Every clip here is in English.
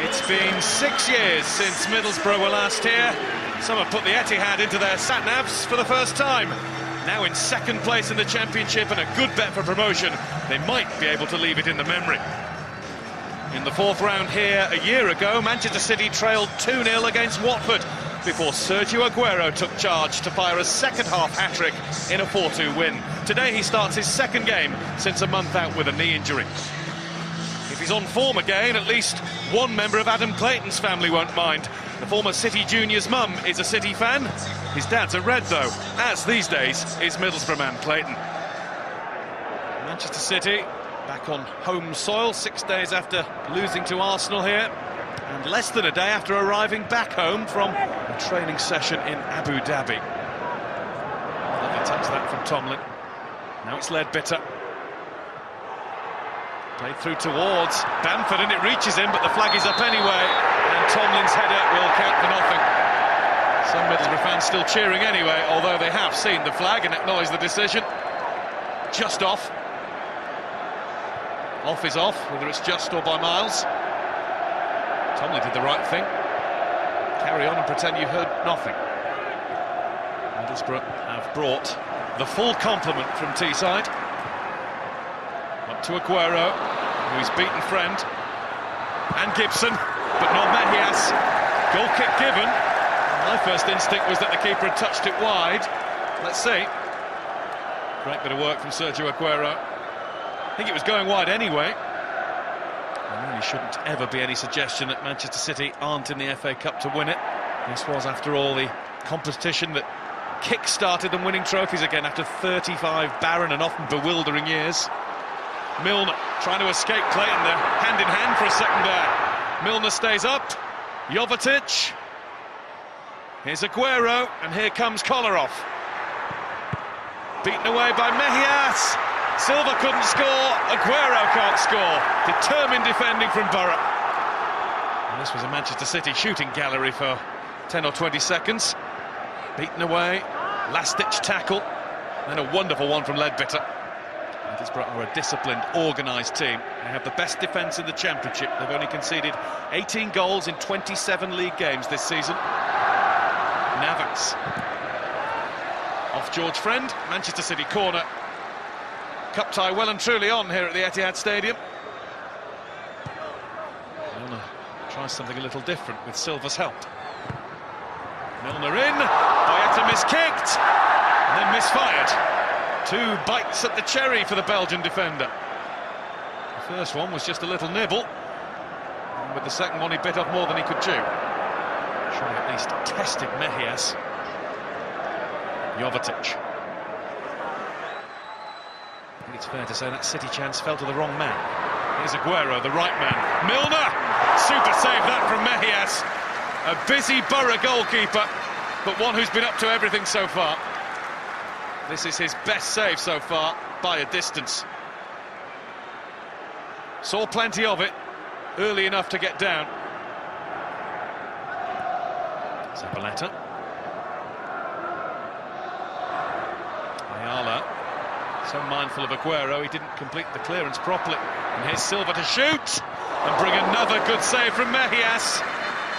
It's been 6 years since Middlesbrough were last here. Some have put the Etihad into their sat-navs for the first time. Now in second place in the Championship and a good bet for promotion, they might be able to leave it in the memory. In the fourth round here a year ago, Manchester City trailed 2-0 against Watford before Sergio Aguero took charge to fire a second-half hat-trick in a 4-2 win. Today he starts his second game since a month out with a knee injury. If he's on form again, at least one member of Adam Clayton's family won't mind. The former City Junior's mum is a City fan. His dad's a Red, though, as these days is Middlesbrough man Clayton. Manchester City back on home soil 6 days after losing to Arsenal here, and less than a day after arriving back home from a training session in Abu Dhabi. Lovely touch that from Tomlin. Now it's Ledbetter. Played through towards Bamford and it reaches him, but the flag is up anyway, and Tomlin's header will count for nothing. Some Middlesbrough fans still cheering anyway, although they have seen the flag and acknowledge the decision. Just off. Off is off, whether it's just or by miles. Tomlin did the right thing. Carry on and pretend you heard nothing. Middlesbrough have brought the full complement from Teesside. Up to Aguero, who's beaten Friend, and Gibson, but not Mejias. Goal kick given. My first instinct was that the keeper had touched it wide. Let's see. Great bit of work from Sergio Aguero. I think it was going wide anyway. There really shouldn't ever be any suggestion that Manchester City aren't in the FA Cup to win it. This was, after all, the competition that kick-started them winning trophies again after 35 barren and often bewildering years. Milner trying to escape Clayton there, hand in hand for a second there. Milner stays up. Jovetic. Here's Aguero, and here comes Kolarov. Beaten away by Mejias. Silva couldn't score, Aguero can't score. Determined defending from Borough. And this was a Manchester City shooting gallery for 10 or 20 seconds. Beaten away, last-ditch tackle, and a wonderful one from Ledbetter. Middlesbrough are a disciplined, organised team. They have the best defence in the Championship. They've only conceded 18 goals in 27 league games this season. Navas. Off George Friend, Manchester City corner. Cup tie well and truly on here at the Etihad Stadium. Milner tries something a little different with Silva's help. Milner in, Boyata miskicked, and then misfired. 2 bites at the cherry for the Belgian defender. The first one was just a little nibble, and with the second one he bit off more than he could chew. Should have at least tested Mejias. Jovetic. I think it's fair to say that City chance fell to the wrong man. Here's Aguero, the right man. Milner! Super save that from Mejias. A busy Borough goalkeeper, but one who's been up to everything so far. This is his best save so far, by a distance. Saw plenty of it, early enough to get down. Zabaleta. Ayala, so mindful of Aguero, he didn't complete the clearance properly. And here's Silva to shoot, and bring another good save from Mejias.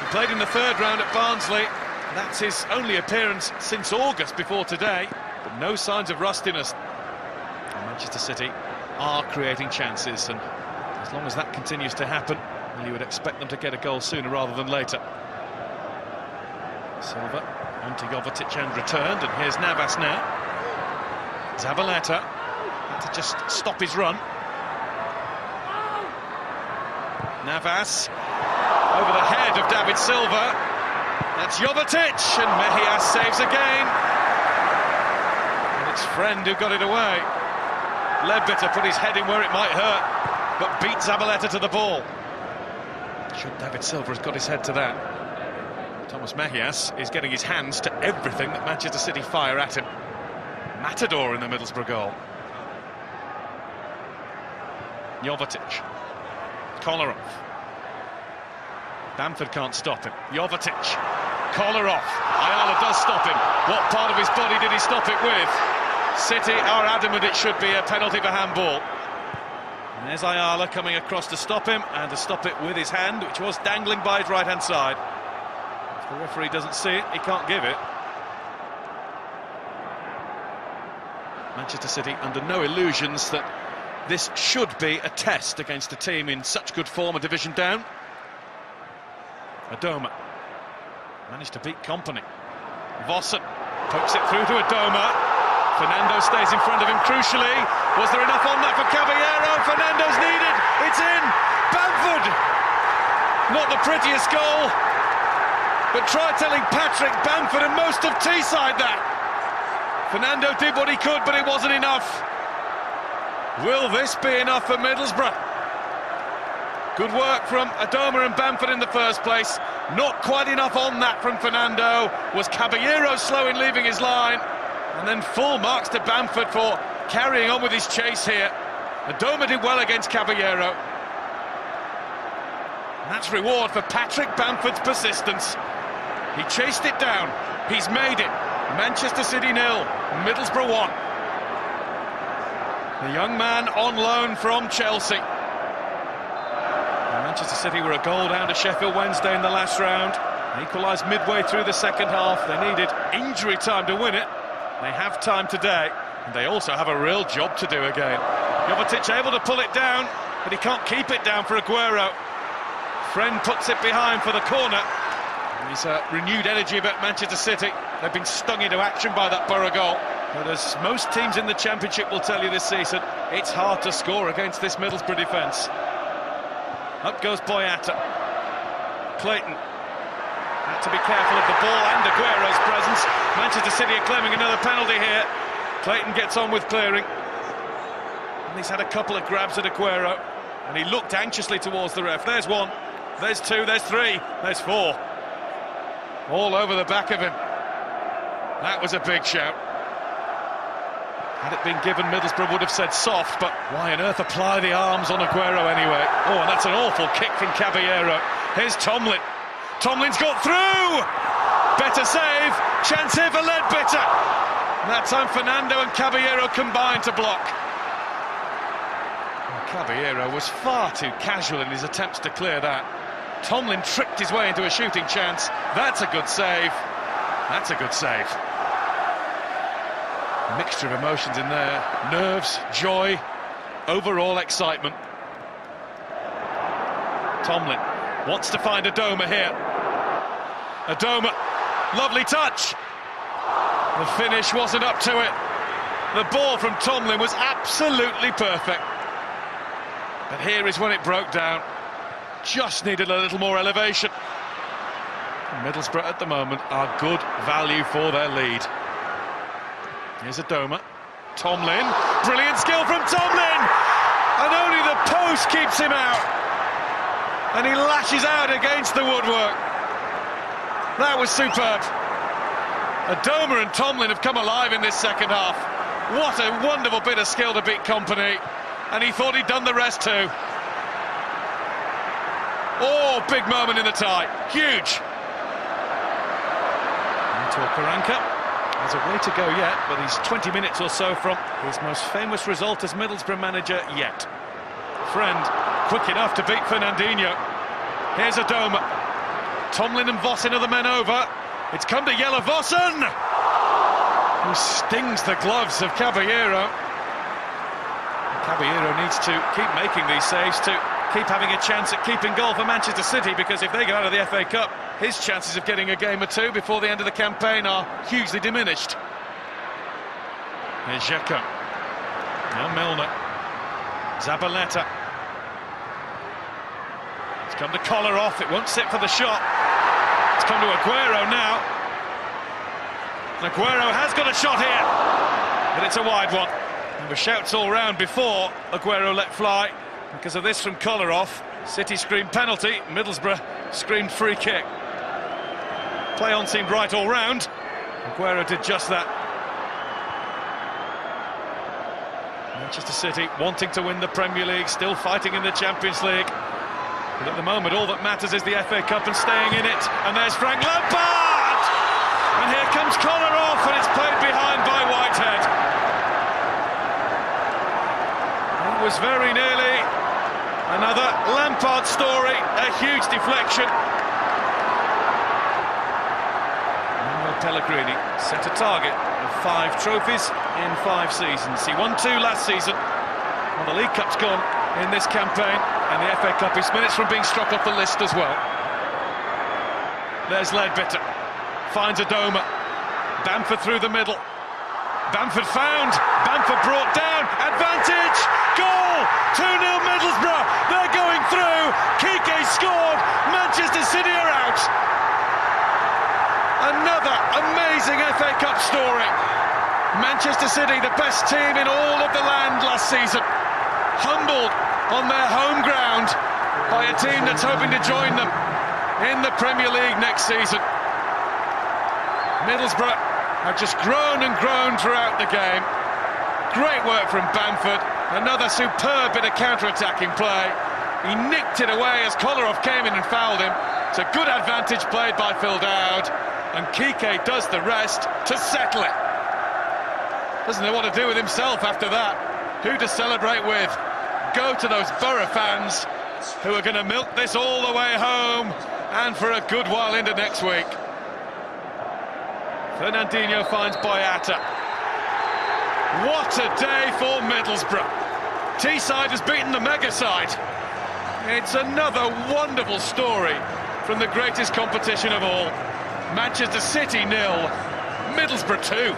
He played in the third round at Barnsley. That's his only appearance since August before today. But no signs of rustiness. And Manchester City are creating chances, and as long as that continues to happen, well, you would expect them to get a goal sooner rather than later. Silva onto Jovetic and returned, and here's Navas now. Zabaleta had to just stop his run. Navas over the head of David Silva. That's Jovetic, and Mejias saves again. And it's Friend who got it away. Ledbetter put his head in where it might hurt, but beat Zabaleta to the ball. Should David Silva has got his head to that. Thomas Mejias is getting his hands to everything that Manchester City fire at him. Matador in the Middlesbrough goal. Jovetic. Kolarov. Bamford can't stop him. Jovetic. Kolarov. Ayala does stop him. What part of his body did he stop it with? City are adamant it should be a penalty for handball. There's Ayala coming across to stop him, and to stop it with his hand, which was dangling by his right-hand side. If the referee doesn't see it, he can't give it. Manchester City under no illusions that this should be a test against a team in such good form, a division down. Adoma managed to beat Kompany. Vossen pokes it through to Adoma. Fernando stays in front of him crucially. Was there enough on that for Caballero? Fernando's needed. It's in. Bamford. Not the prettiest goal, but try telling Patrick Bamford and most of Teesside that. Fernando did what he could, but it wasn't enough. Will this be enough for Middlesbrough? Good work from Adoma and Bamford in the first place. Not quite enough on that from Fernando. Was Caballero slow in leaving his line? And then full marks to Bamford for carrying on with his chase here. Adoma did well against Caballero. And that's reward for Patrick Bamford's persistence. He chased it down. He's made it. Manchester City 0, Middlesbrough 1. The young man on loan from Chelsea. And Manchester City were a goal down to Sheffield Wednesday in the last round. They equalised midway through the second half. They needed injury time to win it. They have time today, and they also have a real job to do again. Jovetic able to pull it down, but he can't keep it down for Aguero. Friend puts it behind for the corner. There's renewed energy about Manchester City. They've been stung into action by that Borough goal. But as most teams in the Championship will tell you this season, it's hard to score against this Middlesbrough defence. Up goes Boyata. Clayton. Had to be careful of the ball and Aguero's presence. Manchester City are claiming another penalty here. Clayton gets on with clearing. And he's had a couple of grabs at Aguero. And he looked anxiously towards the ref. There's one, there's two, there's three, there's four. All over the back of him. That was a big shout. Had it been given, Middlesbrough would have said soft, but why on earth apply the arms on Aguero anyway? Oh, and that's an awful kick from Caballero. Here's Tomlin. Tomlin's got through! Better save, chance here for Ledbetter. And that time Fernando and Caballero combined to block. And Caballero was far too casual in his attempts to clear that. Tomlin tricked his way into a shooting chance. That's a good save. That's a good save. A mixture of emotions in there. Nerves, joy, overall excitement. Tomlin wants to find Adoma here. Adoma, lovely touch. The finish wasn't up to it. The ball from Tomlin was absolutely perfect. But here is when it broke down. Just needed a little more elevation. Middlesbrough at the moment are good value for their lead. Here's Adoma. Tomlin, brilliant skill from Tomlin! And only the post keeps him out. And he lashes out against the woodwork. That was superb. Adoma and Tomlin have come alive in this second half. What a wonderful bit of skill to beat Kompany. And he thought he'd done the rest too. Oh, big moment in the tie. Huge. Karanka has a way to go yet, but he's 20 minutes or so from his most famous result as Middlesbrough manager yet. Friend, quick enough to beat Fernandinho. Here's Adoma. Tomlin and Vossen are the men over. It's come to Yella Vossen, who stings the gloves of Caballero. Caballero needs to keep making these saves to keep having a chance at keeping goal for Manchester City, because if they go out of the FA Cup, his chances of getting a game or two before the end of the campaign are hugely diminished. Here's Xhaka. Now Milner. Zabaleta. It's come to Kolarov. It won't sit for the shot. It's come to Aguero now. Aguero has got a shot here, but it's a wide one. There were shouts all round before Aguero let fly. Because of this from Kolarov, City screamed penalty, Middlesbrough screamed free kick. Play on seemed right all round. Aguero did just that. Manchester City wanting to win the Premier League, still fighting in the Champions League. But at the moment, all that matters is the FA Cup and staying in it. And there's Frank Lampard! And here comes Kolarov, and it's played behind by Whitehead. It was very nearly Another Lampard story, a huge deflection. Pellegrini set a target of 5 trophies in 5 seasons. He won 2 last season. Well, the League Cup's gone in this campaign, and the FA Cup is minutes from being struck off the list as well. There's Ledbetter, finds Adoma. Bamford through the middle. Bamford found, Bamford brought down, advantage, goal, 2-0 Middlesbrough, they're going through, Kike scored, Manchester City are out. Another amazing FA Cup story. Manchester City, the best team in all of the land last season, humbled on their home ground by a team that's hoping to join them in the Premier League next season. Middlesbrough have just grown and grown throughout the game. Great work from Bamford, another superb bit of counter-attacking play. He nicked it away as Kolarov came in and fouled him. It's a good advantage played by Phil Dowd, and Kike does the rest to settle it. Doesn't know what to do with himself after that. Who to celebrate with? Go to those Borough fans who are going to milk this all the way home and for a good while into next week. Fernandinho finds Boyata. What a day for Middlesbrough. Teesside has beaten the mega side. It's another wonderful story from the greatest competition of all. Manchester City 0, Middlesbrough 2.